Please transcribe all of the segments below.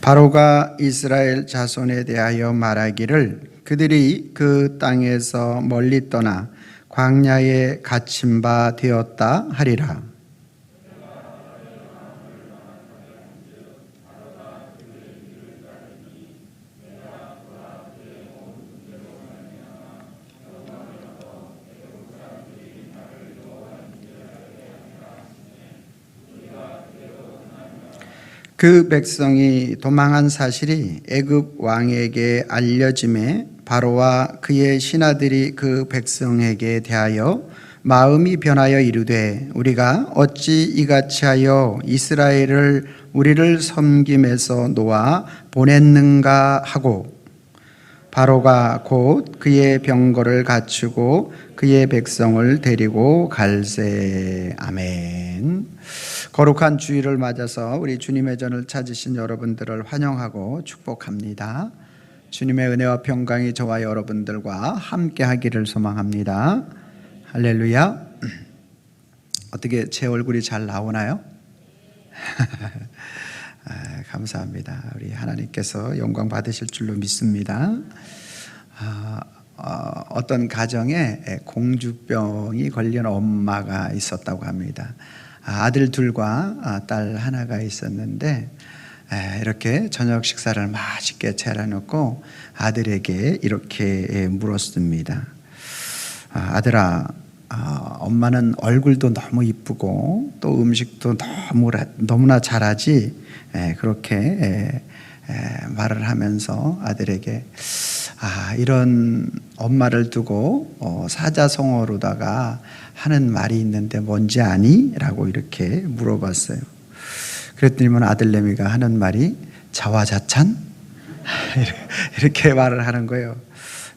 바로가 이스라엘 자손에 대하여 말하기를 그들이 그 땅에서 멀리 떠나 광야에 갇힌 바 되었다 하리라. 그 백성이 도망한 사실이 애굽 왕에게 알려짐에 바로와 그의 신하들이 그 백성에게 대하여 마음이 변하여 이르되 우리가 어찌 이같이 하여 이스라엘을 우리를 섬김에서 놓아 보냈는가 하고 바로가 곧 그의 병거를 갖추고 그의 백성을 데리고 갈새. 아멘. 거룩한 주일을 맞아서 우리 주님의 전을 찾으신 여러분들을 환영하고 축복합니다. 주님의 은혜와 평강이 저와 여러분들과 함께 하기를 소망합니다. 할렐루야. 어떻게 제 얼굴이 잘 나오나요? 감사합니다. 우리 하나님께서 영광 받으실 줄로 믿습니다. 어떤 가정에 공주병이 걸린 엄마가 있었다고 합니다. 아들 둘과 딸 하나가 있었는데 이렇게 저녁 식사를 맛있게 차려놓고 아들에게 이렇게 물었습니다. 아들아, 엄마는 얼굴도 너무 이쁘고 또 음식도 너무나 잘하지? 그렇게 말을 하면서 아들에게 이런 엄마를 두고 사자성어로다가 하는 말이 있는데 뭔지 아니? 라고 이렇게 물어봤어요. 그랬더니만 아들내미가 하는 말이 자화자찬? 이렇게 말을 하는 거예요.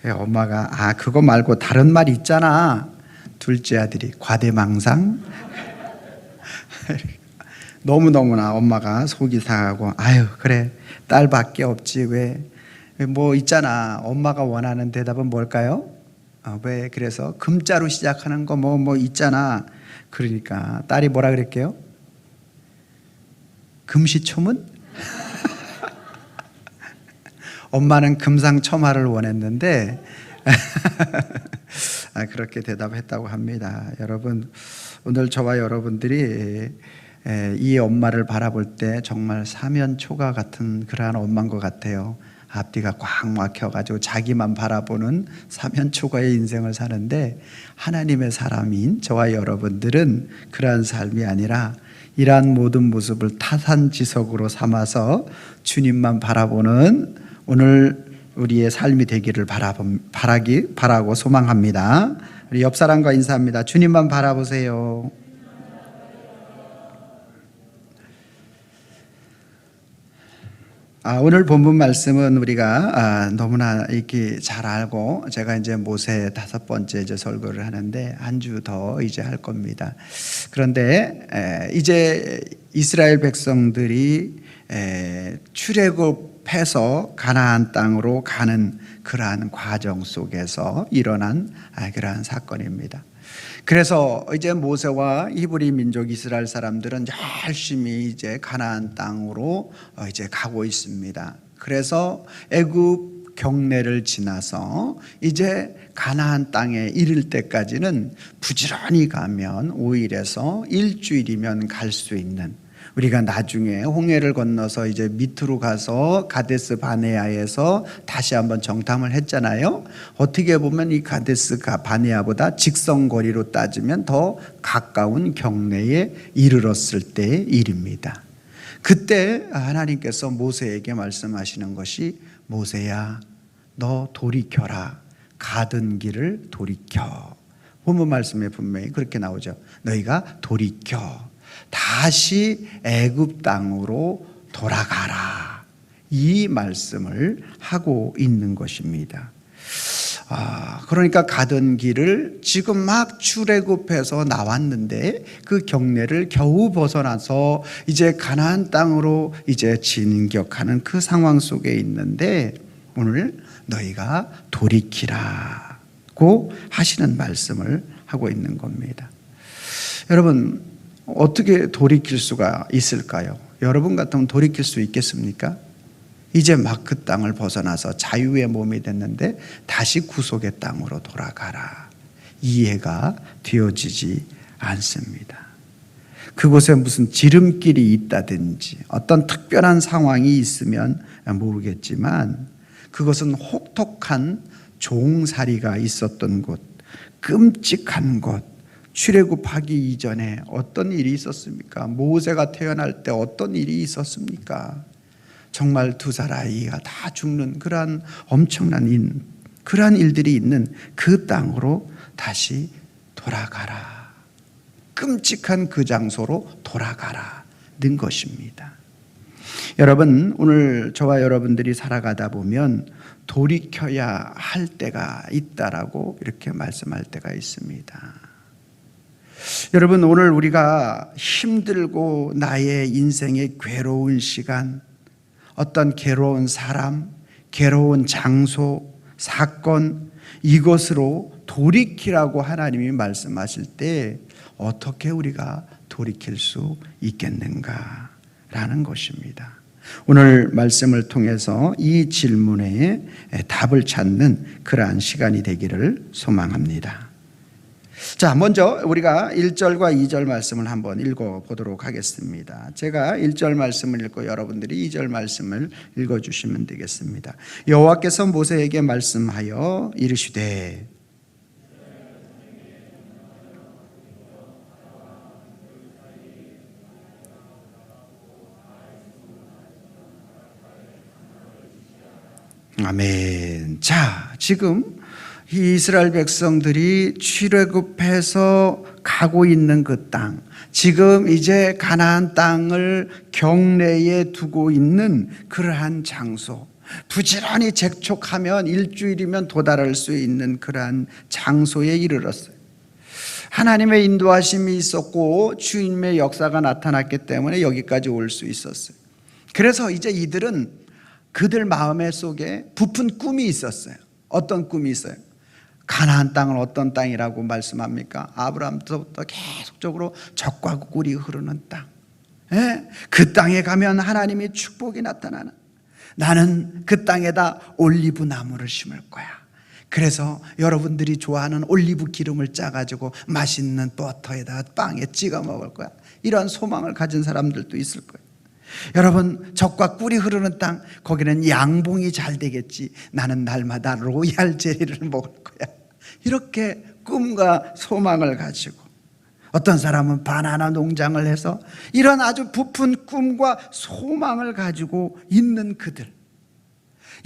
엄마가 그거 말고 다른 말 있잖아. 둘째 아들이 과대망상? 너무너무나 엄마가 속이 상하고 아유 그래 딸밖에 없지 왜 뭐 있잖아. 엄마가 원하는 대답은 뭘까요? 왜 그래서 금자로 시작하는 거 뭐 있잖아. 그러니까 딸이 뭐라 그랬게요? 금시초문? 엄마는 금상첨화를 원했는데 그렇게 대답했다고 합니다. 여러분, 오늘 저와 여러분들이 이 엄마를 바라볼 때 정말 사면초가 같은 그러한 엄마인 것 같아요. 앞뒤가 꽉 막혀가지고 자기만 바라보는 사면초가의 인생을 사는데 하나님의 사람인 저와 여러분들은 그러한 삶이 아니라 이러한 모든 모습을 타산지석으로 삼아서 주님만 바라보는 오늘 우리의 삶이 되기를 바라고 소망합니다. 우리 옆 사람과 인사합니다. 주님만 바라보세요. 오늘 본문 말씀은 우리가 너무나 이렇게 잘 알고 제가 이제 모세 5번째 이제 설교를 하는데 한 주 더 이제 할 겁니다. 그런데 이제 이스라엘 백성들이 출애굽해서 가나안 땅으로 가는 그러한 과정 속에서 일어난 그러한 사건입니다. 그래서 이제 모세와 히브리 민족 이스라엘 사람들은 열심히 이제 가나안 땅으로 이제 가고 있습니다. 그래서 애굽 경내를 지나서 이제 가나안 땅에 이를 때까지는 부지런히 가면 5일에서 일주일이면 갈 수 있는, 우리가 나중에 홍해를 건너서 이제 밑으로 가서 가데스 바네아에서 다시 한번 정탐을 했잖아요. 어떻게 보면 이 가데스 바네아보다 직선거리로 따지면 더 가까운 경내에 이르렀을 때의 일입니다. 그때 하나님께서 모세에게 말씀하시는 것이 모세야 너 돌이켜라. 가던 길을 돌이켜. 본문 말씀에 분명히 그렇게 나오죠. 너희가 돌이켜 다시 애굽 땅으로 돌아가라. 이 말씀을 하고 있는 것입니다. 그러니까 가던 길을 지금 막 출애굽해서 나왔는데 그 경내를 겨우 벗어나서 이제 가나안 땅으로 이제 진격하는 그 상황 속에 있는데 오늘 너희가 돌이키라고 하시는 말씀을 하고 있는 겁니다. 여러분, 어떻게 돌이킬 수가 있을까요? 여러분 같으면 돌이킬 수 있겠습니까? 이제 막 그 땅을 벗어나서 자유의 몸이 됐는데 다시 구속의 땅으로 돌아가라. 이해가 되어지지 않습니다. 그곳에 무슨 지름길이 있다든지 어떤 특별한 상황이 있으면 모르겠지만 그것은 혹독한 종살이가 있었던 곳, 끔찍한 곳. 출애굽하기 이전에 어떤 일이 있었습니까? 모세가 태어날 때 어떤 일이 있었습니까? 정말 두 살 아이가 다 죽는 그러한 엄청난 그러한 일들이 있는 그 땅으로 다시 돌아가라. 끔찍한 그 장소로 돌아가라는 것입니다. 여러분, 오늘 저와 여러분들이 살아가다 보면 돌이켜야 할 때가 있다라고 이렇게 말씀할 때가 있습니다. 여러분, 오늘 우리가 힘들고 나의 인생의 괴로운 시간, 어떤 괴로운 사람, 괴로운 장소, 사건, 이것으로 돌이키라고 하나님이 말씀하실 때 어떻게 우리가 돌이킬 수 있겠는가라는 것입니다. 오늘 말씀을 통해서 이 질문에 답을 찾는 그러한 시간이 되기를 소망합니다. 자, 먼저 우리가 1절과 2절 말씀을 한번 읽어보도록 하겠습니다. 제가 1절 말씀을 읽고 여러분들이 2절 말씀을 읽어주시면 되겠습니다. 여호와께서 모세에게 말씀하여 이르시되 아멘. 자, 지금 이스라엘 백성들이 출애굽해서 가고 있는 그 땅, 지금 이제 가나안 땅을 경내에 두고 있는 그러한 장소, 부지런히 재촉하면 일주일이면 도달할 수 있는 그러한 장소에 이르렀어요. 하나님의 인도하심이 있었고 주님의 역사가 나타났기 때문에 여기까지 올 수 있었어요. 그래서 이제 이들은 그들 마음의 속에 부푼 꿈이 있었어요. 어떤 꿈이 있어요? 가나안 땅은 어떤 땅이라고 말씀합니까? 아브라함부터 계속적으로 젖과 꿀이 흐르는 땅. 그 땅에 가면 하나님의 축복이 나타나는, 나는 그 땅에다 올리브 나무를 심을 거야. 그래서 여러분들이 좋아하는 올리브 기름을 짜가지고 맛있는 버터에다 빵에 찍어 먹을 거야. 이런 소망을 가진 사람들도 있을 거예요. 여러분, 젖과 꿀이 흐르는 땅, 거기는 양봉이 잘 되겠지. 나는 날마다 로얄 젤리를 먹을 거야. 이렇게 꿈과 소망을 가지고, 어떤 사람은 바나나 농장을 해서 이런 아주 부푼 꿈과 소망을 가지고 있는 그들.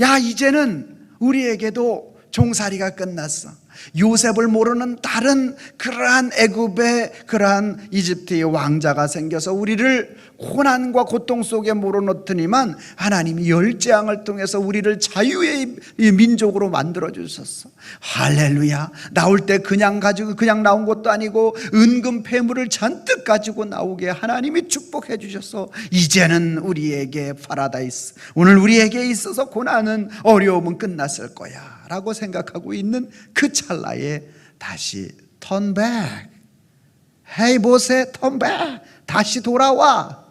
야, 이제는 우리에게도 종살이가 끝났어. 요셉을 모르는 다른 그러한 애굽의 그러한 이집트의 왕자가 생겨서 우리를 고난과 고통 속에 몰아넣더니만 하나님이 열재앙을 통해서 우리를 자유의 민족으로 만들어 주셨어. 할렐루야. 나올 때 그냥 나온 것도 아니고 은금 폐물을 잔뜩 가지고 나오게 하나님이 축복해 주셔서 이제는 우리에게 파라다이스, 오늘 우리에게 있어서 고난은 어려움은 끝났을 거야 라고 생각하고 있는 그 찰나에 다시 turn back. Hey 모세, turn back. 다시 돌아와.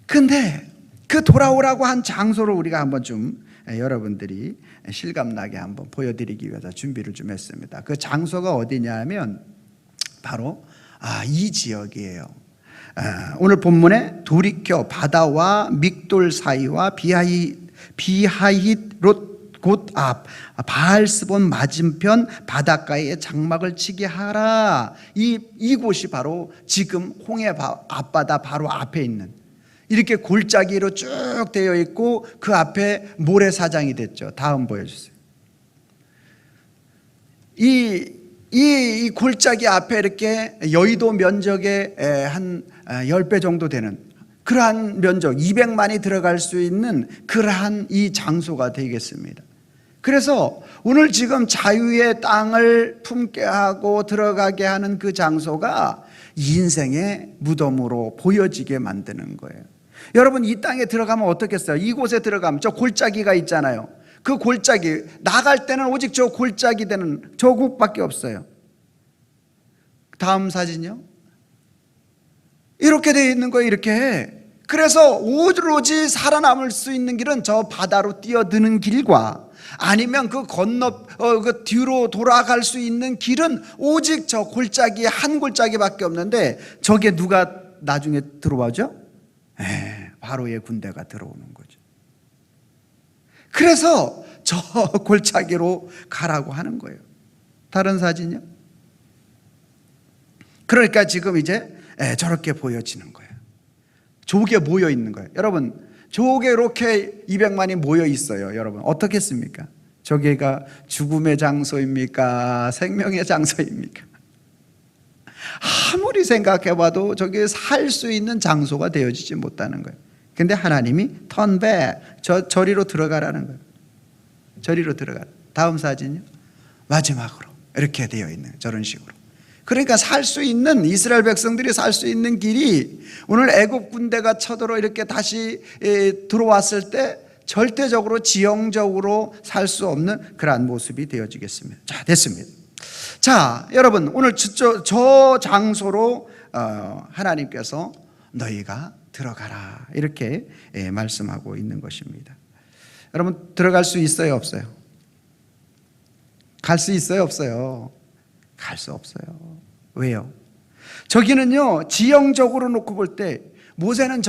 근데 그 돌아오라고 한 장소를 우리가 한번 좀 여러분들이 실감나게 한번 보여드리기 위해서 준비를 좀 했습니다. 그 장소가 어디냐면 바로 이 지역이에요. 오늘 본문에 돌이켜 바다와 믹돌 사이와 비하힛롯 곧 앞 바알스본 맞은편 바닷가에 장막을 치게 하라. 이곳이 바로 지금 홍해 앞바다 바로 앞에 있는, 이렇게 골짜기로 쭉 되어 있고 그 앞에 모래사장이 됐죠. 다음 보여주세요. 이 골짜기 앞에 이렇게 여의도 면적의 한 10배 정도 되는 그러한 면적, 200만이 들어갈 수 있는 그러한 이 장소가 되겠습니다. 그래서 오늘 지금 자유의 땅을 품게 하고 들어가게 하는 그 장소가 인생의 무덤으로 보여지게 만드는 거예요. 여러분, 이 땅에 들어가면 어떻겠어요? 이곳에 들어가면 저 골짜기가 있잖아요. 그 골짜기, 나갈 때는 오직 저 골짜기 되는 저 곳밖에 없어요. 다음 사진요. 이렇게 되어 있는 거예요. 이렇게. 그래서 오로지 살아남을 수 있는 길은 저 바다로 뛰어드는 길과 아니면 그 그 뒤로 돌아갈 수 있는 길은 오직 저 골짜기 한 골짜기밖에 없는데 저게 누가 나중에 들어와죠? 바로의 군대가 들어오는 거죠. 그래서 저 골짜기로 가라고 하는 거예요. 다른 사진이요? 그러니까 지금 이제 저렇게 보여지는 거예요. 조개 모여 있는 거예요. 여러분, 조개 이렇게 200만이 모여 있어요. 여러분, 어떻겠습니까? 조개가 죽음의 장소입니까? 생명의 장소입니까? 아무리 생각해봐도 저게 살 수 있는 장소가 되어지지 못하는 거예요. 근데 하나님이 턴백, 저리로 들어가라는 거예요. 저리로 들어가라. 다음 사진이요. 마지막으로 이렇게 되어 있는 저런 식으로. 그러니까 살 수 있는, 이스라엘 백성들이 살 수 있는 길이 오늘 애굽 군대가 쳐들어 이렇게 다시 들어왔을 때 절대적으로 지형적으로 살 수 없는 그러한 모습이 되어지겠습니다. 자, 됐습니다. 자, 여러분, 오늘 저 장소로 하나님께서 너희가 들어가라 이렇게 말씀하고 있는 것입니다. 여러분, 들어갈 수 있어요, 없어요? 갈 수 있어요, 없어요? 갈 수 없어요. 왜요? 저기는요, 지형적으로 놓고 볼 때 모세는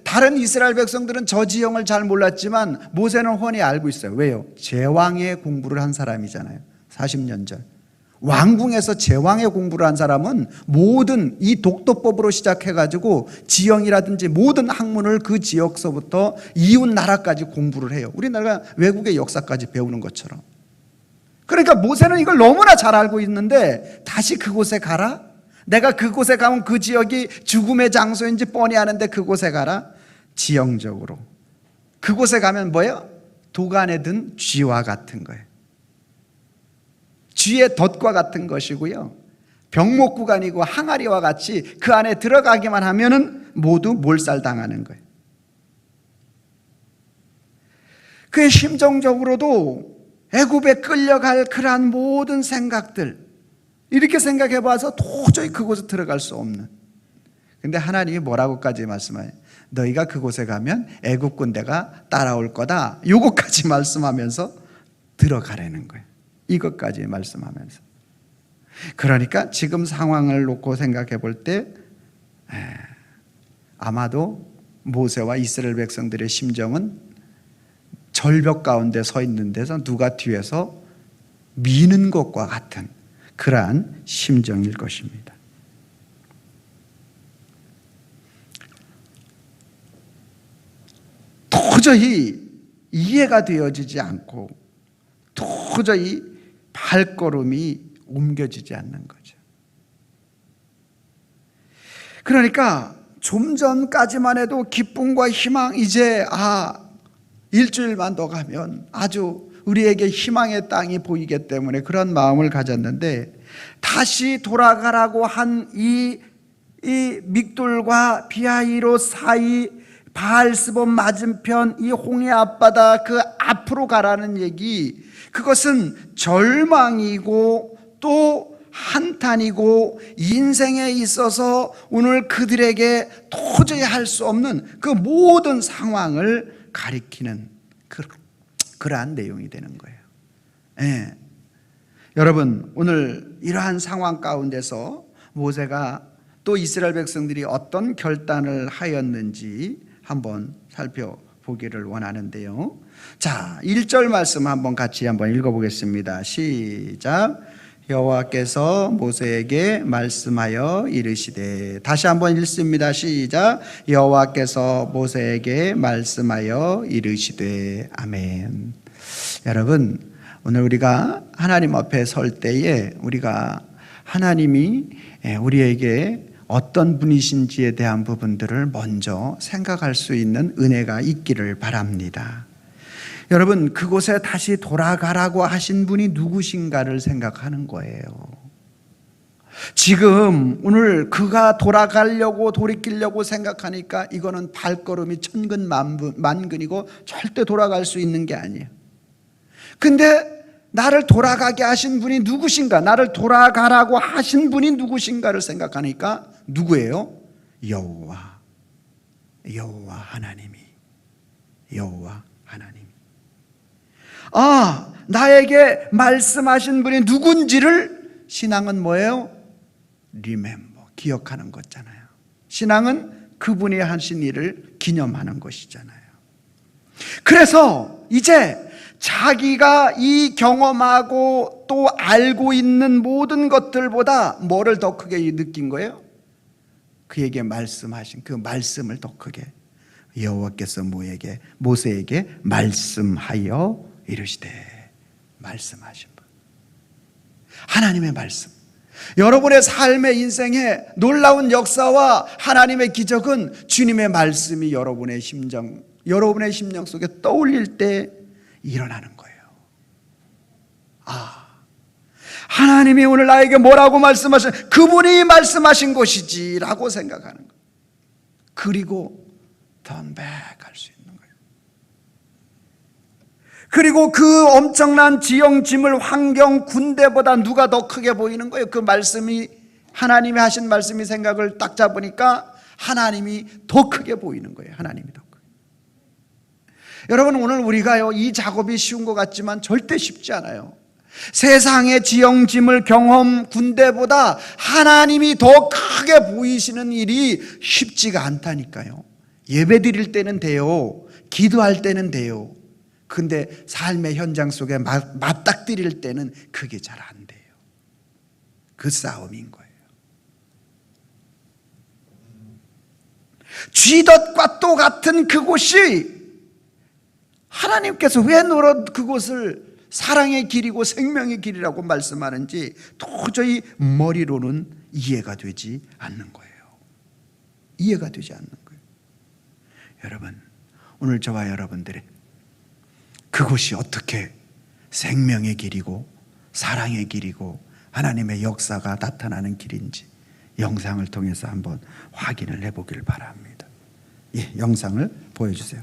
다른 이스라엘 백성들은 저 지형을 잘 몰랐지만 모세는 훤히 알고 있어요. 왜요? 제왕의 공부를 한 사람이잖아요. 40년 전 왕궁에서 제왕의 공부를 한 사람은 모든 이 독도법으로 시작해가지고 지형이라든지 모든 학문을 그 지역서부터 이웃 나라까지 공부를 해요. 우리나라가 외국의 역사까지 배우는 것처럼. 그러니까 모세는 이걸 너무나 잘 알고 있는데 다시 그곳에 가라? 내가 그곳에 가면 그 지역이 죽음의 장소인지 뻔히 아는데 그곳에 가라? 지형적으로 그곳에 가면 뭐예요? 도간에 든 쥐와 같은 거예요. 쥐의 덫과 같은 것이고요, 병목구간이고 항아리와 같이 그 안에 들어가기만 하면은 모두 몰살당하는 거예요. 그의 심정적으로도 애굽에 끌려갈 그러한 모든 생각들, 이렇게 생각해 봐서 도저히 그곳에 들어갈 수 없는. 근데 하나님이 뭐라고까지 말씀해요? 너희가 그곳에 가면 애굽 군대가 따라올 거다. 요것까지 말씀하면서 들어가라는 거예요. 이것까지 말씀하면서. 그러니까 지금 상황을 놓고 생각해 볼 때 아마도 모세와 이스라엘 백성들의 심정은 절벽 가운데 서 있는 데서 누가 뒤에서 미는 것과 같은 그러한 심정일 것입니다. 도저히 이해가 되어지지 않고 도저히 발걸음이 옮겨지지 않는 거죠. 그러니까 좀 전까지만 해도 기쁨과 희망, 이제 일주일만 더 가면 아주 우리에게 희망의 땅이 보이기 때문에 그런 마음을 가졌는데, 다시 돌아가라고 한 이 믹돌과 비하이로 사이, 바알스본 맞은편 이 홍해 앞바다 그 앞으로 가라는 얘기, 그것은 절망이고 또 한탄이고 인생에 있어서 오늘 그들에게 도저히 할 수 없는 그 모든 상황을 가리키는 그러한 내용이 되는 거예요. 예. 여러분, 오늘 이러한 상황 가운데서 모세가 또 이스라엘 백성들이 어떤 결단을 하였는지 한번 살펴보기를 원하는데요. 자, 1절 말씀 한번 같이 한번 읽어보겠습니다. 시작. 여호와께서 모세에게 말씀하여 이르시되. 다시 한번 읽습니다. 시작. 여호와께서 모세에게 말씀하여 이르시되. 아멘. 여러분, 오늘 우리가 하나님 앞에 설 때에 우리가 하나님이 우리에게 어떤 분이신지에 대한 부분들을 먼저 생각할 수 있는 은혜가 있기를 바랍니다. 여러분, 그곳에 다시 돌아가라고 하신 분이 누구신가를 생각하는 거예요. 지금 오늘 그가 돌이키려고 생각하니까 이거는 발걸음이 천근만근이고 절대 돌아갈 수 있는 게 아니에요. 근데 나를 돌아가게 하신 분이 누구신가, 나를 돌아가라고 하신 분이 누구신가를 생각하니까 누구예요? 여호와 하나님이, 여호와 하나님이. 나에게 말씀하신 분이 누군지를 신앙은 뭐예요? remember, 기억하는 거잖아요. 신앙은 그분이 하신 일을 기념하는 것이잖아요. 그래서 이제 자기가 이 경험하고 또 알고 있는 모든 것들보다 뭐를 더 크게 느낀 거예요? 그에게 말씀하신 그 말씀을 더 크게, 여호와께서 모세에게 말씀하여 이르시되, 말씀하신 분, 하나님의 말씀. 여러분의 삶의 인생에 놀라운 역사와 하나님의 기적은 주님의 말씀이 여러분의 심령 속에 떠올릴 때 일어나는 거예요. 하나님이 오늘 나에게 뭐라고 말씀하신, 그분이 말씀하신 것이지 라고 생각하는 거예요. 그리고 턴백할 수 있는 거예요. 그리고 그 엄청난 지형짐을 환경 군대보다 누가 더 크게 보이는 거예요? 그 말씀이, 하나님이 하신 말씀이 생각을 딱 잡으니까 하나님이 더 크게 보이는 거예요. 하나님이 더 크게. 여러분, 오늘 우리가요, 이 작업이 쉬운 것 같지만 절대 쉽지 않아요. 세상의 지형짐을 군대보다 하나님이 더 크게 보이시는 일이 쉽지가 않다니까요. 예배 드릴 때는 돼요. 기도할 때는 돼요. 근데 삶의 현장 속에 맞닥뜨릴 때는 그게 잘 안 돼요. 그 싸움인 거예요. 쥐덫과 또 같은 그곳이, 하나님께서 왜 그곳을 사랑의 길이고 생명의 길이라고 말씀하는지 도저히 머리로는 이해가 되지 않는 거예요. 이해가 되지 않는 거예요. 여러분, 오늘 저와 여러분들의 그곳이 어떻게 생명의 길이고 사랑의 길이고 하나님의 역사가 나타나는 길인지 영상을 통해서 한번 확인을 해보길 바랍니다. 영상을 보여주세요.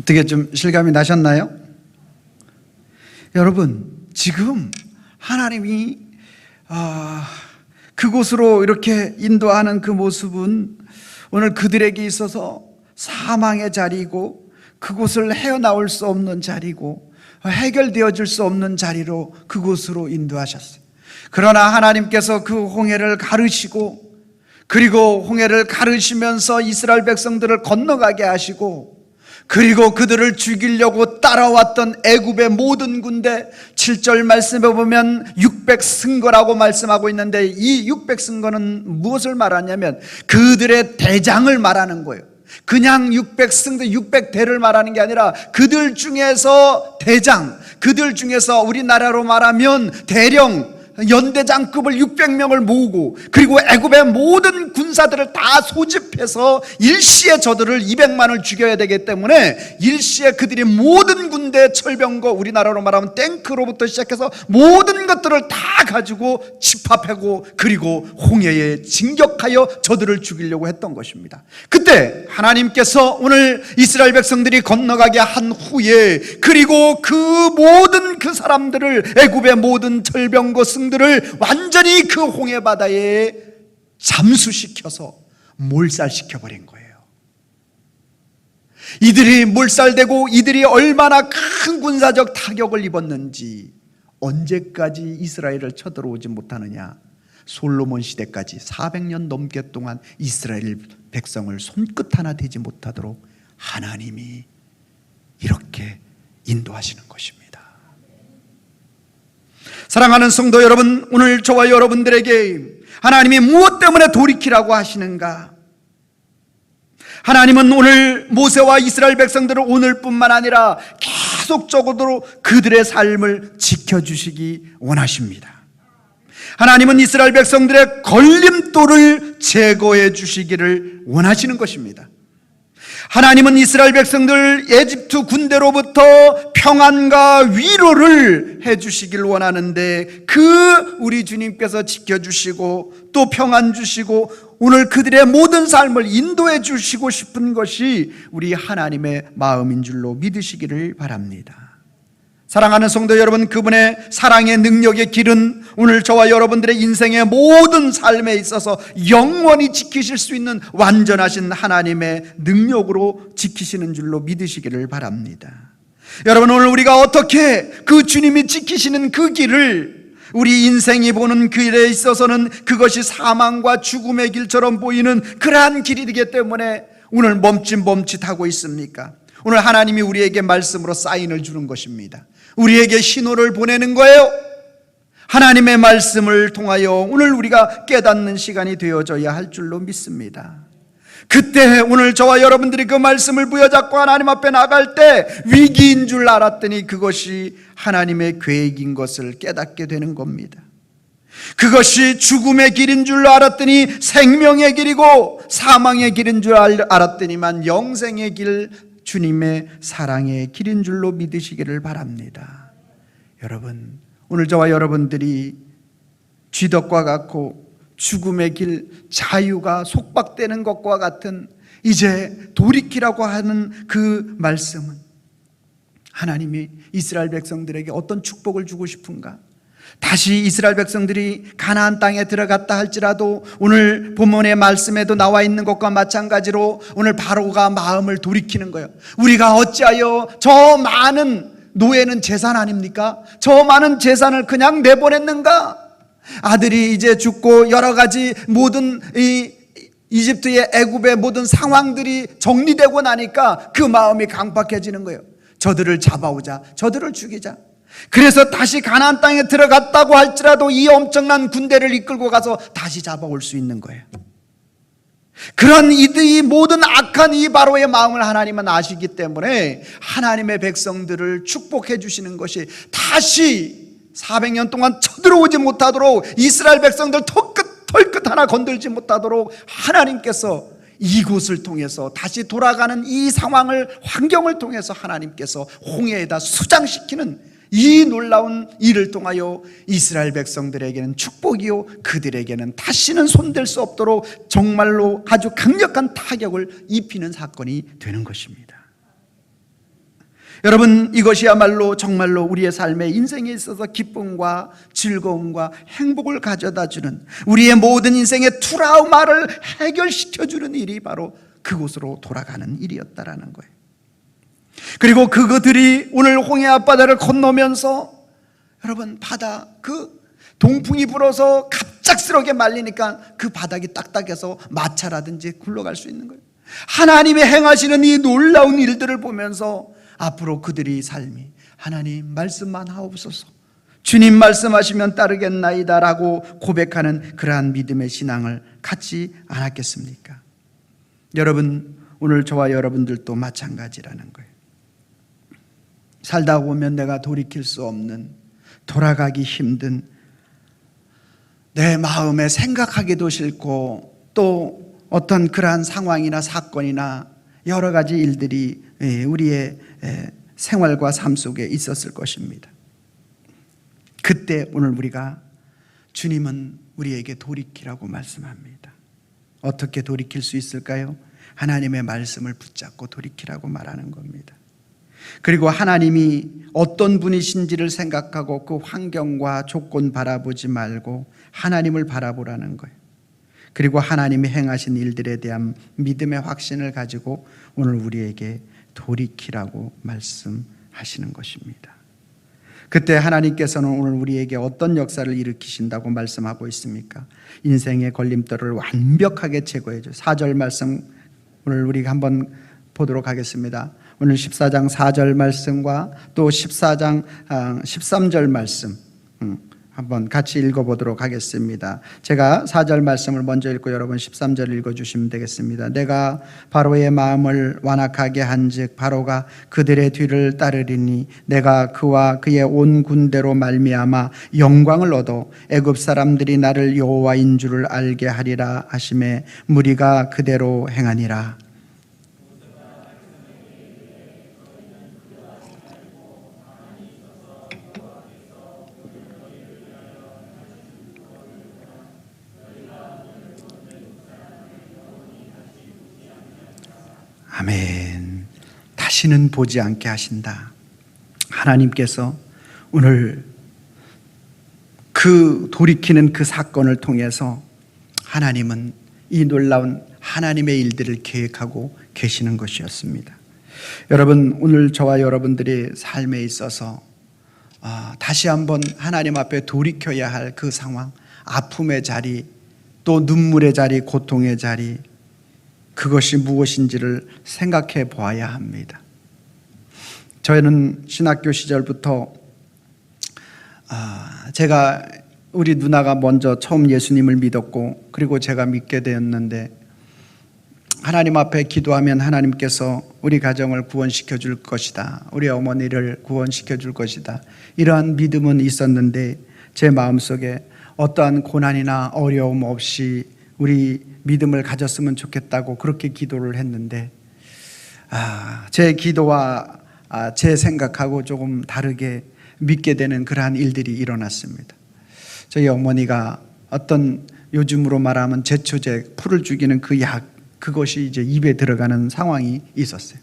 어떻게 좀 실감이 나셨나요? 여러분, 지금 하나님이 그곳으로 이렇게 인도하는 그 모습은 오늘 그들에게 있어서 사망의 자리이고, 그곳을 헤어나올 수 없는 자리고, 해결되어질 수 없는 자리로 그곳으로 인도하셨어요. 그러나 하나님께서 그 홍해를 가르시고, 그리고 홍해를 가르시면서 이스라엘 백성들을 건너가게 하시고, 그리고 그들을 죽이려고 따라왔던 애굽의 모든 군대, 7절 말씀에 보면 600승거라고 말씀하고 있는데, 이 600승거는 무엇을 말하냐면 그들의 대장을 말하는 거예요. 그냥 600승대 600대를 말하는 게 아니라 그들 중에서 대장, 그들 중에서 우리나라로 말하면 대령, 연대장급을 600명을 모으고, 그리고 애굽의 모든 군사들을 다 소집해서 일시에 저들을 200만을 죽여야 되기 때문에 일시에 그들이 모든 군대, 철병거, 우리나라로 말하면 탱크로부터 시작해서 모든 것들을 다 가지고 집합하고, 그리고 홍해에 진격하여 저들을 죽이려고 했던 것입니다. 그때 하나님께서 오늘 이스라엘 백성들이 건너가게 한 후에, 그리고 그 모든 그 사람들을, 애굽의 모든 철병거 승들을 완전히 그 홍해 바다에 잠수시켜서 몰살시켜버린 거예요. 이들이 몰살되고 이들이 얼마나 큰 군사적 타격을 입었는지, 언제까지 이스라엘을 쳐들어오지 못하느냐, 솔로몬 시대까지 400년 넘게 동안 이스라엘 백성을 손끝 하나 대지 못하도록 하나님이 이렇게 인도하시는 것입니다. 사랑하는 성도 여러분, 오늘 저와 여러분들에게 하나님이 무엇 때문에 돌이키라고 하시는가? 하나님은 오늘 모세와 이스라엘 백성들을 오늘뿐만 아니라 계속적으로 그들의 삶을 지켜주시기 원하십니다. 하나님은 이스라엘 백성들의 걸림돌을 제거해 주시기를 원하시는 것입니다. 하나님은 이스라엘 백성들 에집트 군대로부터 평안과 위로를 해주시길 원하는데, 그 우리 주님께서 지켜주시고 또 평안 주시고 오늘 그들의 모든 삶을 인도해 주시고 싶은 것이 우리 하나님의 마음인 줄로 믿으시기를 바랍니다. 사랑하는 성도 여러분, 그분의 사랑의 능력의 길은 오늘 저와 여러분들의 인생의 모든 삶에 있어서 영원히 지키실 수 있는 완전하신 하나님의 능력으로 지키시는 줄로 믿으시기를 바랍니다. 여러분, 오늘 우리가 어떻게 그 주님이 지키시는 그 길을, 우리 인생이 보는 길에 있어서는 그것이 사망과 죽음의 길처럼 보이는 그러한 길이기 때문에 오늘 멈칫멈칫하고 있습니까? 오늘 하나님이 우리에게 말씀으로 사인을 주는 것입니다. 우리에게 신호를 보내는 거예요. 하나님의 말씀을 통하여 오늘 우리가 깨닫는 시간이 되어져야 할 줄로 믿습니다. 그때 오늘 저와 여러분들이 그 말씀을 부여잡고 하나님 앞에 나갈 때 위기인 줄 알았더니 그것이 하나님의 계획인 것을 깨닫게 되는 겁니다. 그것이 죽음의 길인 줄 알았더니 생명의 길이고, 사망의 길인 줄 알았더니만 영생의 길, 주님의 사랑의 길인 줄로 믿으시기를 바랍니다. 여러분, 오늘 저와 여러분들이 쥐덕과 같고 죽음의 길, 자유가 속박되는 것과 같은 이제 돌이키라고 하는 그 말씀은 하나님이 이스라엘 백성들에게 어떤 축복을 주고 싶은가? 다시 이스라엘 백성들이 가나안 땅에 들어갔다 할지라도 오늘 본문의 말씀에도 나와 있는 것과 마찬가지로 오늘 바로가 마음을 돌이키는 거예요. 우리가 어찌하여 저 많은 노예는 재산 아닙니까? 저 많은 재산을 그냥 내보냈는가? 아들이 이제 죽고 여러 가지 모든 이집트의 애굽의 모든 상황들이 정리되고 나니까 그 마음이 강팍해지는 거예요. 저들을 잡아오자, 저들을 죽이자. 그래서 다시 가나안 땅에 들어갔다고 할지라도 이 엄청난 군대를 이끌고 가서 다시 잡아올 수 있는 거예요. 그런 이 모든 악한 이 바로의 마음을 하나님은 아시기 때문에 하나님의 백성들을 축복해 주시는 것이 다시 400년 동안 쳐들어오지 못하도록, 이스라엘 백성들 털끝 하나 건들지 못하도록 하나님께서 이곳을 통해서 다시 돌아가는 이 상황을, 환경을 통해서 하나님께서 홍해에다 수장시키는 이 놀라운 일을 통하여 이스라엘 백성들에게는 축복이요, 그들에게는 다시는 손댈 수 없도록 정말로 아주 강력한 타격을 입히는 사건이 되는 것입니다. 여러분, 이것이야말로 정말로 우리의 삶의 인생에 있어서 기쁨과 즐거움과 행복을 가져다주는, 우리의 모든 인생의 트라우마를 해결시켜주는 일이 바로 그곳으로 돌아가는 일이었다라는 거예요. 그리고 그들이 오늘 홍해 앞바다를 건너면서, 여러분, 바다 그 동풍이 불어서 갑작스럽게 말리니까 그 바닥이 딱딱해서 마차라든지 굴러갈 수 있는 거예요. 하나님의 행하시는 이 놀라운 일들을 보면서 앞으로 그들의 삶이, 하나님 말씀만 하옵소서, 주님 말씀하시면 따르겠나이다 라고 고백하는 그러한 믿음의 신앙을 갖지 않았겠습니까? 여러분, 오늘 저와 여러분들도 마찬가지라는 거예요. 살다 보면 내가 돌이킬 수 없는, 돌아가기 힘든, 내 마음에 생각하기도 싫고 또 어떤 그러한 상황이나 사건이나 여러 가지 일들이 우리의 생활과 삶 속에 있었을 것입니다. 그때 오늘 우리가, 주님은 우리에게 돌이키라고 말씀합니다. 어떻게 돌이킬 수 있을까요? 하나님의 말씀을 붙잡고 돌이키라고 말하는 겁니다. 그리고 하나님이 어떤 분이신지를 생각하고 그 환경과 조건 바라보지 말고 하나님을 바라보라는 거예요. 그리고 하나님이 행하신 일들에 대한 믿음의 확신을 가지고 오늘 우리에게 돌이키라고 말씀하시는 것입니다. 그때 하나님께서는 오늘 우리에게 어떤 역사를 일으키신다고 말씀하고 있습니까? 인생의 걸림돌을 완벽하게 제거해 줘요. 4절 말씀 오늘 우리가 한번 보도록 하겠습니다. 오늘 14장 4절 말씀과 또 14장 13절 말씀 한번 같이 읽어보도록 하겠습니다. 제가 4절 말씀을 먼저 읽고 여러분 13절 읽어주시면 되겠습니다. 내가 바로의 마음을 완악하게 한즉 바로가 그들의 뒤를 따르리니 내가 그와 그의 온 군대로 말미암아 영광을 얻어 애굽 사람들이 나를 여호와인 줄을 알게 하리라 하시매 무리가 그대로 행하니라. 아멘. 다시는 보지 않게 하신다. 하나님께서 오늘 그 돌이키는 그 사건을 통해서 하나님은 이 놀라운 하나님의 일들을 계획하고 계시는 것이었습니다. 여러분, 오늘 저와 여러분들의 삶에 있어서 다시 한번 하나님 앞에 돌이켜야 할 그 상황, 아픔의 자리, 또 눈물의 자리, 고통의 자리, 그것이 무엇인지를 생각해 보아야 합니다. 저희는 신학교 시절부터 제가 우리 누나가 먼저 처음 예수님을 믿었고 그리고 제가 믿게 되었는데 하나님 앞에 기도하면 하나님께서 우리 가정을 구원시켜 줄 것이다, 우리 어머니를 구원시켜 줄 것이다, 이러한 믿음은 있었는데 제 마음속에 어떠한 고난이나 어려움 없이 우리 믿음을 가졌으면 좋겠다고 그렇게 기도를 했는데 제 기도와 제 생각하고 조금 다르게 믿게 되는 그러한 일들이 일어났습니다. 저희 어머니가 어떤, 요즘으로 말하면 제초제, 풀을 죽이는 그 약, 그것이 이제 입에 들어가는 상황이 있었어요.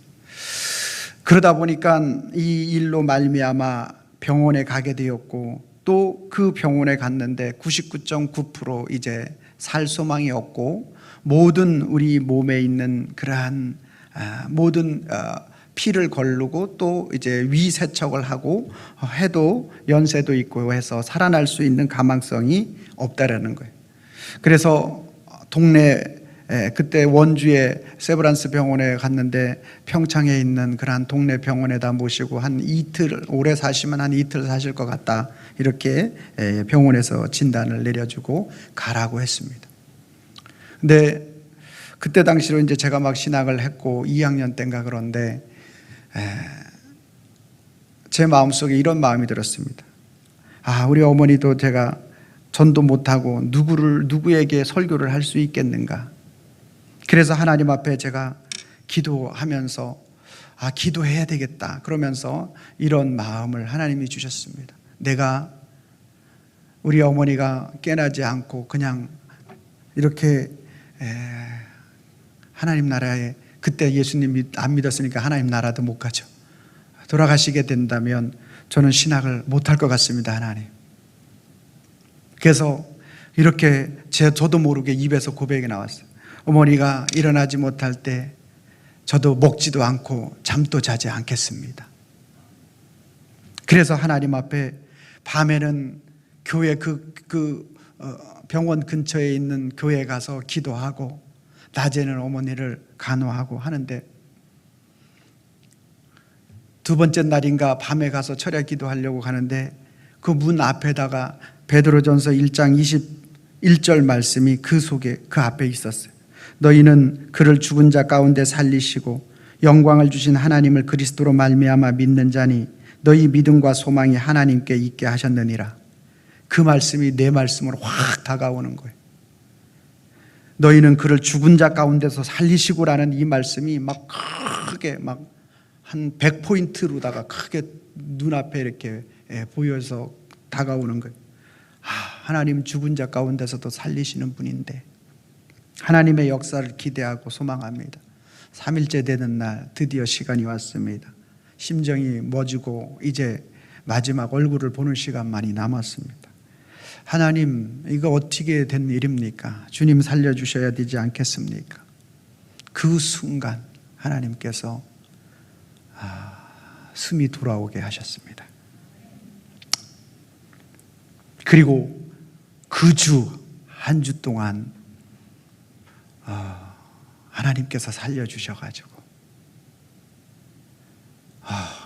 그러다 보니까 이 일로 말미암아 병원에 가게 되었고 또 그 병원에 갔는데 99.9% 이제 살 소망이 없고 모든 우리 몸에 있는 그러한 모든 피를 거르고 또 이제 위 세척을 하고 해도 연세도 있고 해서 살아날 수 있는 가망성이 없다라는 거예요. 그래서 동네, 그때 원주의 세브란스 병원에 갔는데 평창에 있는 그러한 동네 병원에다 모시고 한 이틀, 오래 사시면 한 이틀 사실 것 같다, 이렇게 병원에서 진단을 내려주고 가라고 했습니다. 근데 그때 당시로 이제 제가 막 신학을 했고 2학년 때인가 그런데 제 마음속에 이런 마음이 들었습니다. 우리 어머니도 제가 전도 못하고 누구에게 설교를 할 수 있겠는가. 그래서 하나님 앞에 제가 기도하면서 기도해야 되겠다 그러면서 이런 마음을 하나님이 주셨습니다. 내가 우리 어머니가 깨나지 않고 그냥 이렇게 하나님 나라에, 그때 예수님 안 믿었으니까 하나님 나라도 못 가죠. 돌아가시게 된다면 저는 신학을 못할 것 같습니다, 하나님. 그래서 이렇게 저도 모르게 입에서 고백이 나왔어요. 어머니가 일어나지 못할 때 저도 먹지도 않고 잠도 자지 않겠습니다. 그래서 하나님 앞에 밤에는 교회 병원 근처에 있는 교회에 가서 기도하고 낮에는 어머니를 간호하고 하는데, 두 번째 날인가 밤에 가서 철야 기도하려고 가는데 그 문 앞에다가 베드로전서 1장 21절 말씀이 그 앞에 있었어요. 너희는 그를 죽은 자 가운데 살리시고 영광을 주신 하나님을 그리스도로 말미암아 믿는 자니 너희 믿음과 소망이 하나님께 있게 하셨느니라. 그 말씀이 내 말씀으로 확 다가오는 거예요. 너희는 그를 죽은 자 가운데서 살리시고라는 이 말씀이 막 크게 막 한 100포인트로다가 크게 눈앞에 이렇게 보여서 다가오는 거예요. 하나님 죽은 자 가운데서도 살리시는 분인데 하나님의 역사를 기대하고 소망합니다. 3일째 되는 날 드디어 시간이 왔습니다. 심정이 멎고 이제 마지막 얼굴을 보는 시간만이 남았습니다. 하나님, 이거 어떻게 된 일입니까? 주님 살려주셔야 되지 않겠습니까? 그 순간 하나님께서 숨이 돌아오게 하셨습니다. 그리고 그 한 주 동안 하나님께서 살려주셔가지고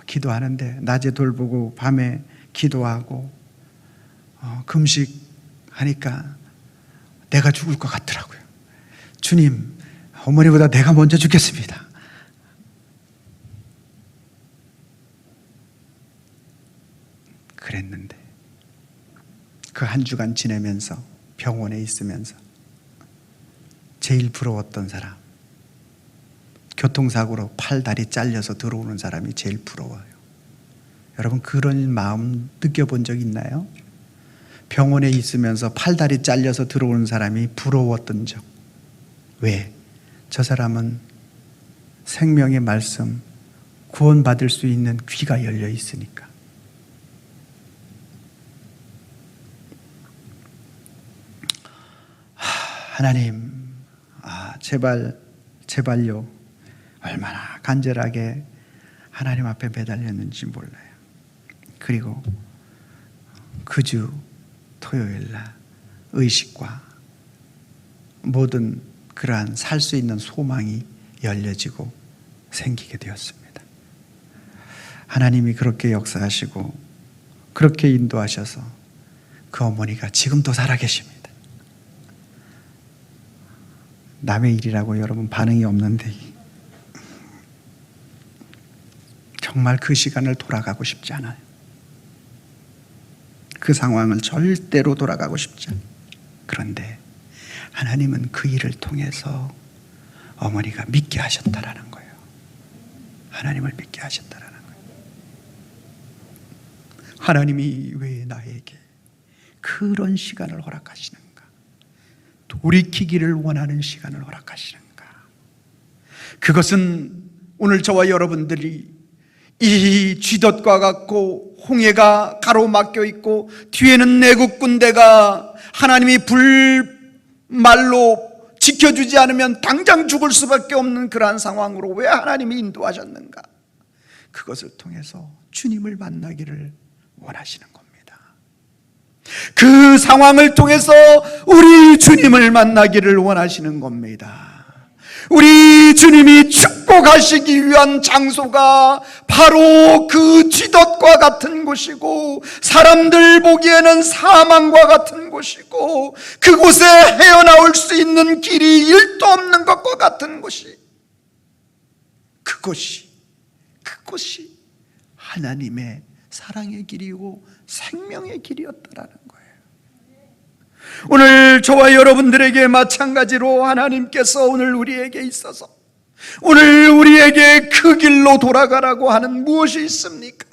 기도하는데 낮에 돌보고 밤에 기도하고 금식하니까 내가 죽을 것 같더라고요. 주님, 어머니보다 내가 먼저 죽겠습니다. 그랬는데 그 한 주간 지내면서 병원에 있으면서 제일 부러웠던 사람, 교통사고로 팔, 다리 잘려서 들어오는 사람이 제일 부러워요. 여러분, 그런 마음 느껴본 적 있나요? 병원에 있으면서 팔, 다리 잘려서 들어오는 사람이 부러웠던 적. 왜? 저 사람은 생명의 말씀, 구원받을 수 있는 귀가 열려 있으니까. 하나님, 제발요. 얼마나 간절하게 하나님 앞에 매달렸는지 몰라요. 그리고 그 주 토요일 날 의식과 모든 그러한 살 수 있는 소망이 열려지고 생기게 되었습니다. 하나님이 그렇게 역사하시고 그렇게 인도하셔서 그 어머니가 지금도 살아계십니다. 남의 일이라고 여러분 반응이 없는데 정말 그 시간을 돌아가고 싶지 않아요. 그 상황을 절대로 돌아가고 싶지 않아요. 그런데 하나님은 그 일을 통해서 어머니가 믿게 하셨다라는 거예요. 하나님을 믿게 하셨다라는 거예요. 하나님이 왜 나에게 그런 시간을 허락하시는가? 돌이키기를 원하는 시간을 허락하시는가? 그것은 오늘 저와 여러분들이 이 쥐덫과 같고 홍해가 가로막혀 있고 뒤에는 내국 군대가 하나님이 불말로 지켜주지 않으면 당장 죽을 수밖에 없는 그러한 상황으로 왜 하나님이 인도하셨는가? 그것을 통해서 주님을 만나기를 원하시는 겁니다. 그 상황을 통해서 우리 주님을 만나기를 원하시는 겁니다. 우리 주님이 축복하시기 위한 장소가 바로 그 쥐덫과 같은 곳이고 사람들 보기에는 사망과 같은 곳이고 그곳에 헤어나올 수 있는 길이 1도 없는 것과 같은 곳이 그것이 하나님의 사랑의 길이고 생명의 길이었다라는 거예요. 오늘 저와 여러분들에게 마찬가지로 하나님께서 오늘 우리에게 있어서 오늘 우리에게 그 길로 돌아가라고 하는 무엇이 있습니까?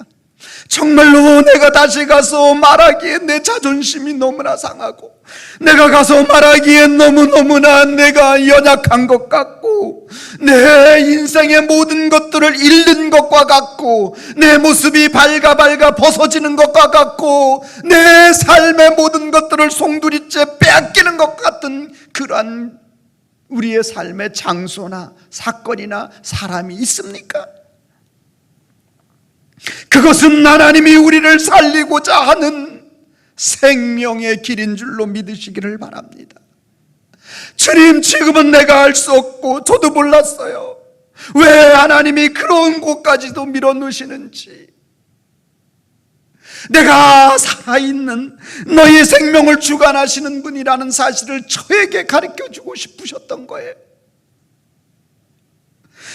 정말로 내가 다시 가서 말하기에 내 자존심이 너무나 상하고, 내가 가서 말하기에 너무너무나 내가 연약한 것 같고, 내 인생의 모든 것들을 잃는 것과 같고, 내 모습이 밝아 벗어지는 것과 같고, 내 삶의 모든 것들을 송두리째 빼앗기는 것 같은 그러한 우리의 삶의 장소나 사건이나 사람이 있습니까? 그것은 하나님이 우리를 살리고자 하는 생명의 길인 줄로 믿으시기를 바랍니다. 주님, 지금은 내가 알 수 없고 저도 몰랐어요. 왜 하나님이 그런 곳까지도 밀어넣으시는지. 내가 살아있는 너희 생명을 주관하시는 분이라는 사실을 저에게 가르쳐주고 싶으셨던 거예요.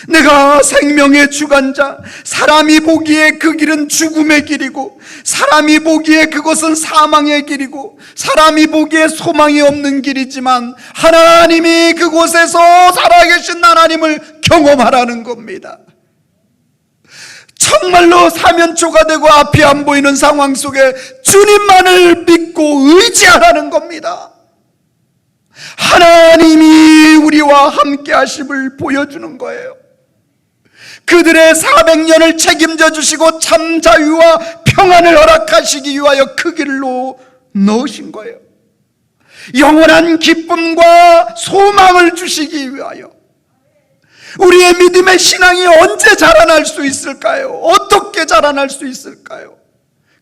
내가 생명의 주관자, 사람이 보기에 그 길은 죽음의 길이고, 사람이 보기에 그것은 사망의 길이고, 사람이 보기에 소망이 없는 길이지만 하나님이 그곳에서 살아계신 하나님을 경험하라는 겁니다. 정말로 사면초가 되고 앞이 안 보이는 상황 속에 주님만을 믿고 의지하라는 겁니다. 하나님이 우리와 함께 하심을 보여주는 거예요. 그들의 400년을 책임져 주시고 참 자유와 평안을 허락하시기 위하여 그 길로 넣으신 거예요. 영원한 기쁨과 소망을 주시기 위하여. 우리의 믿음의 신앙이 언제 자라날 수 있을까요? 어떻게 자라날 수 있을까요?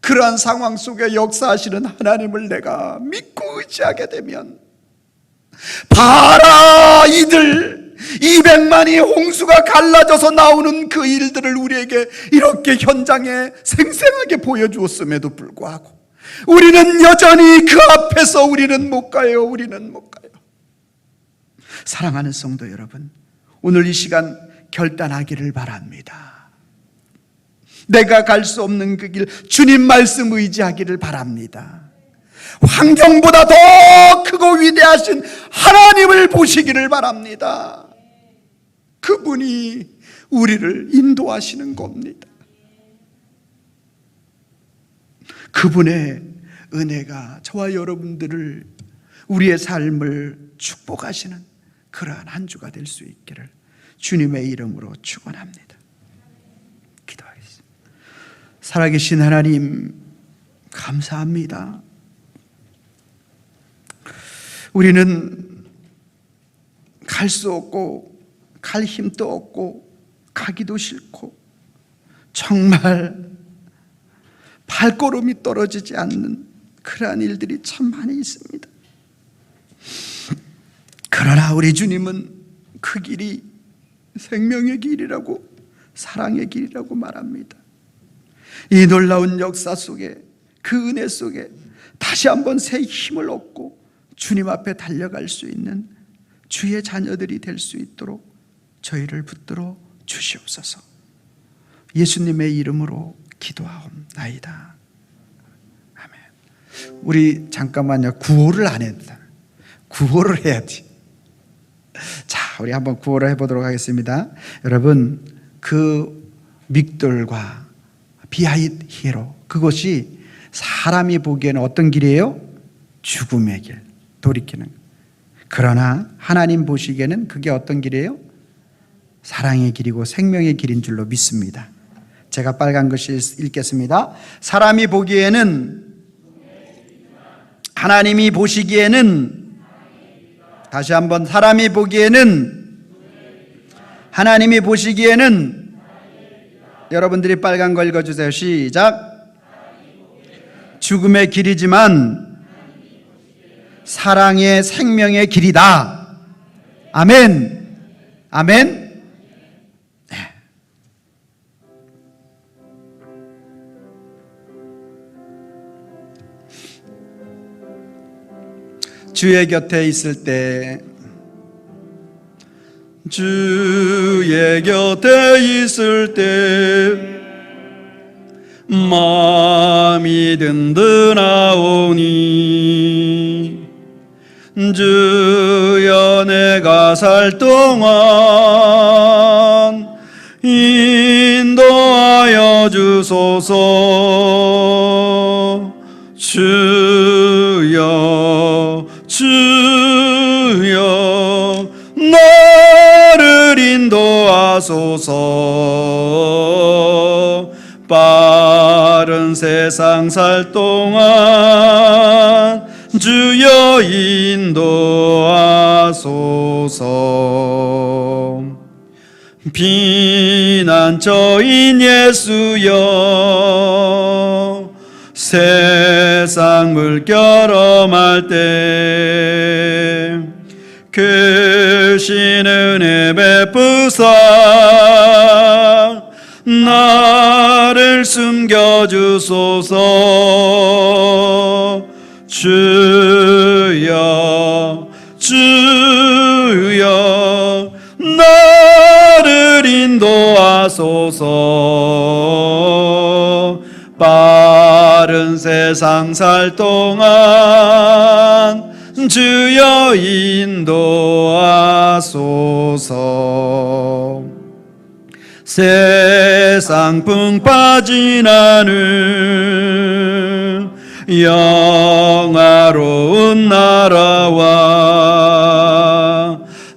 그러한 상황 속에 역사하시는 하나님을 내가 믿고 의지하게 되면, 봐라 이들 200만이 홍수가 갈라져서 나오는 그 일들을 우리에게 이렇게 현장에 생생하게 보여주었음에도 불구하고 우리는 여전히 그 앞에서 우리는 못 가요. 사랑하는 성도 여러분, 오늘 이 시간 결단하기를 바랍니다. 내가 갈 수 없는 그 길, 주님 말씀 의지하기를 바랍니다. 환경보다 더 크고 위대하신 하나님을 보시기를 바랍니다. 그분이 우리를 인도하시는 겁니다. 그분의 은혜가 저와 여러분들을, 우리의 삶을 축복하시는 그러한 한 주가 될 수 있기를 주님의 이름으로 축원합니다. 기도하겠습니다. 살아계신 하나님, 감사합니다. 우리는 갈 수 없고 갈 힘도 없고 가기도 싫고 정말 발걸음이 떨어지지 않는 그러한 일들이 참 많이 있습니다. 그러나 우리 주님은 그 길이 생명의 길이라고, 사랑의 길이라고 말합니다. 이 놀라운 역사 속에, 그 은혜 속에 다시 한번 새 힘을 얻고 주님 앞에 달려갈 수 있는 주의 자녀들이 될 수 있도록 저희를 붙들어 주시옵소서. 예수님의 이름으로 기도하옵나이다. 아멘. 우리 잠깐만요, 구호를 안 했다. 구호를 해야지. 자, 우리 한번 구호를 해보도록 하겠습니다. 여러분, 그 믹돌과 비하잇 히에로, 그것이 사람이 보기에는 어떤 길이에요? 죽음의 길, 돌이키는. 그러나 하나님 보시기에는 그게 어떤 길이에요? 사랑의 길이고 생명의 길인 줄로 믿습니다. 제가 빨간 글씨 읽겠습니다. 사람이 보기에는, 하나님이 보시기에는, 다시 한번, 사람이 보기에는, 하나님이 보시기에는, 여러분들이 빨간 거 읽어주세요. 시작. 죽음의 길이지만 사랑의 생명의 길이다. 아멘. 아멘. 주의 곁에 있을 때, 주의 곁에 있을 때 마음이 든든하오니, 주여 내가 살 동안 인도하여 주소서. 주여 주여 나를 인도하소서. 빠른 세상 살 동안 주여 인도하소서. 피난처인 예수여 세상 물결엄할 때 크신 은혜 베푸사 나를 숨겨주소서. 주여 주여 나를 인도하소서. 빠른 세상 살 동안 주여 인도하소서. 세상 풍 빠진 하늘 영화로운 나라와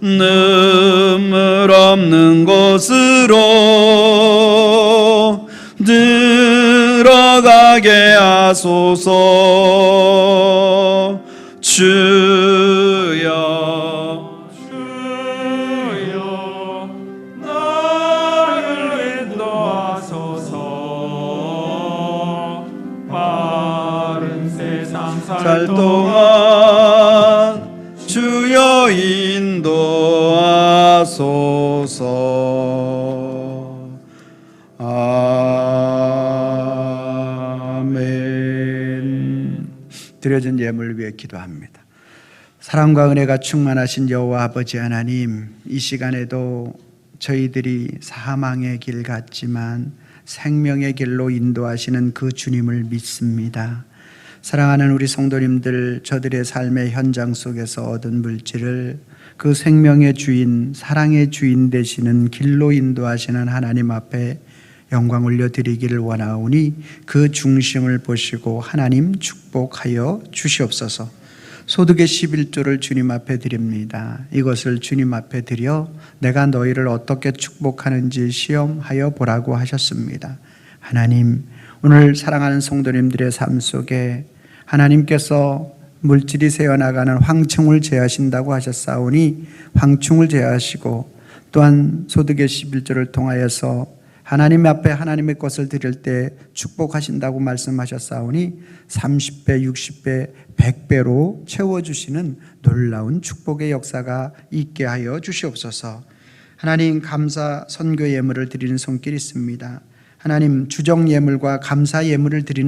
눈물 없는 곳으로 들어가게 하소서. 주여 주여 나를 인도하소서. 빠른 세상 살 동안 주여 인도하소서. 아멘. 드려진 예물 위해 기도합니다. 사랑과 은혜가 충만하신 여호와 아버지 하나님, 이 시간에도 저희들이 사망의 길 같지만 생명의 길로 인도하시는 그 주님을 믿습니다. 사랑하는 우리 성도님들, 저들의 삶의 현장 속에서 얻은 물질을 그 생명의 주인, 사랑의 주인 되시는 길로 인도하시는 하나님 앞에 영광 올려드리기를 원하오니 그 중심을 보시고 하나님 축복하여 주시옵소서. 소득의 11조를 주님 앞에 드립니다. 이것을 주님 앞에 드려 내가 너희를 어떻게 축복하는지 시험하여 보라고 하셨습니다. 하나님, 오늘 사랑하는 성도님들의 삶 속에 하나님께서 물질이 새어나가는 황충을 제하신다고 하셨사오니 황충을 제하시고, 또한 소득의 11조를 통하여서 하나님 앞에 하나님의 것을 드릴 때 축복하신다고 말씀하셨사오니 30배, 60배, 100배로 채워주시는 놀라운 축복의 역사가 있게 하여 주시옵소서. 하나님, 감사 선교 예물을 드리는 손길이 있습니다. 하나님, 주정 예물과 감사 예물을 드리는